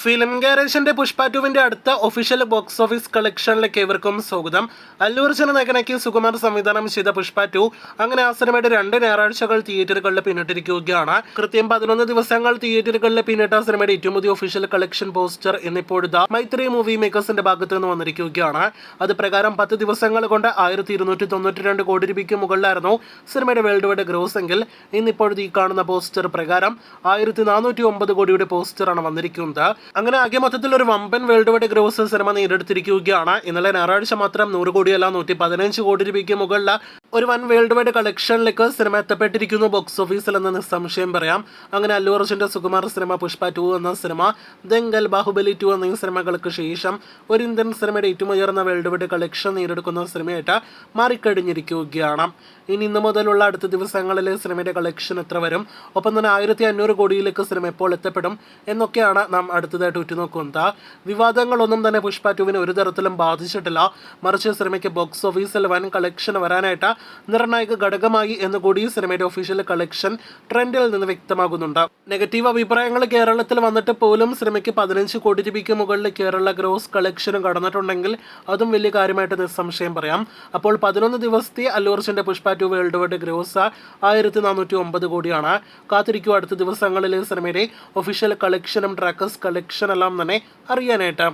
Film ഗാരേജിന്റെ Pushpa ടുവിന്റെ അടുത്ത official box office കളക്ഷനിലേക്ക് ഏവർക്കും സ്വാഗതം. അല്ലു അർജുന നായകനാക്കി സുകുമാർ സംവിധാനം ചെയ്ത പുഷ്പ 2 അങ്ങനെ ആ സിനിമയുടെ 2 ഞായറാഴ്ചകൾ തിയേറ്ററുകളിൽ പിന്നിട്ടിരിക്കുകയാണ്. കൃത്യം 11 ദിവസങ്ങൾ തിയേറ്ററുകളിൽ പിന്നിട്ട സിനിമയുടെ ഏറ്റവും പുതിയ ഒഫീഷ്യൽ കളക്ഷൻ പോസ്റ്റർ എന്നിപ്പോഴത്തെ മൈത്രി മൂവി മേക്കേഴ്സിന്റെ ഭാഗത്ത് നിന്ന് വന്നിരിക്കുകയാണ്. അത് പ്രകാരം 10 ദിവസങ്ങൾ കൊണ്ട് 1292 കോടി രൂപയ്ക്ക് മുകളിലായിരുന്നു സിനിമയുടെ വേൾഡ് വൈഡ് ഗ്രോസ് എങ്കിൽ ഇന്നിപ്പോഴത്തെ ഈ കാണുന്ന പോസ്റ്റർ പ്രകാരം 1409 കോടിയുടെ പോസ്റ്ററാണ് വന്നിരിക്കുന്നത്. അങ്ങനെ ആകെ മൊത്തത്തിൽ ഒരു വമ്പൻ വേൾഡ് വൈഡ് ഗ്രോസ് സിനിമ നേടിയെടുത്തിരിക്കുകയാണ്. ഇന്നലെ ഞായറാഴ്ച മാത്രം 100 കോടിയല്ല 115 കോടി രൂപയ്ക്ക് മുകളിൽ ഒരു വൻ വേൾഡ് വൈഡ് കളക്ഷനിലേക്ക് സിനിമ എത്തപ്പെട്ടിരിക്കുന്നു ബോക്സ് ഓഫീസിൽ എന്ന് നിസ്സംശയം പറയാം. അങ്ങനെ അല്ലു അർജുന്റെ സുകുമാർ സിനിമ പുഷ്പ 2 എന്ന സിനിമ, ദംഗൽ, ബാഹുബലി 2 എന്നീ സിനിമകൾക്ക് ശേഷം ഒരു ഇന്ത്യൻ സിനിമയുടെ ഏറ്റവും ഉയർന്ന വേൾഡ് വൈഡ് കളക്ഷൻ നേടിയെടുക്കുന്ന സിനിമയായിട്ട് മാറിക്കഴിഞ്ഞിരിക്കുകയാണ്. ഇനി ഇന്ന് മുതലുള്ള അടുത്ത ദിവസങ്ങളിൽ സിനിമയുടെ കളക്ഷൻ എത്ര വരും, ഒപ്പം തന്നെ 1500 കോടിയിലേക്ക് സിനിമ എപ്പോൾ എത്തപ്പെടും എന്നൊക്കെയാണ് നാം അടുത്തതായിട്ട് ഉറ്റുനോക്കുന്നത്. വിവാദങ്ങളൊന്നും തന്നെ പുഷ്പ 2വിനെ ഒരു തരത്തിലും ബാധിച്ചിട്ടില്ല. മറിച്ച് സിനിമയ്ക്ക് ബോക്സ് ഓഫീസിൽ വൻ കളക്ഷൻ വരാനായിട്ട് നിർണായക ഘടകമായി എന്നുകൂടി സിനിമയുടെ ഒഫീഷ്യൽ കളക്ഷൻ ട്രെൻഡിൽ നിന്ന് വ്യക്തമാകുന്നുണ്ട്. നെഗറ്റീവ് അഭിപ്രായങ്ങൾ കേരളത്തിൽ വന്നിട്ട് പോലും സിനിമയ്ക്ക് 15 കോടി രൂപയ്ക്ക് മുകളിൽ കേരള ഗ്രോസ് കളക്ഷനും കടന്നിട്ടുണ്ടെങ്കിൽ അതും വലിയ കാര്യമായിട്ട് നിസ്സംശയം പറയാം. അപ്പോൾ 11 ദിവസത്തെ അല്ലു അർജുന്റെ പുഷ്പ 2 വേൾഡ് വൈഡ് ഗ്രോസ് 1409 കോടിയാണ്. കാത്തിരിക്കും അടുത്ത ദിവസങ്ങളിൽ സിനിമയുടെ ഒഫീഷ്യൽ കളക്ഷനും ട്രാക്കേഴ്സ് കളക്ഷൻ എല്ലാം തന്നെ അറിയാനായിട്ട്.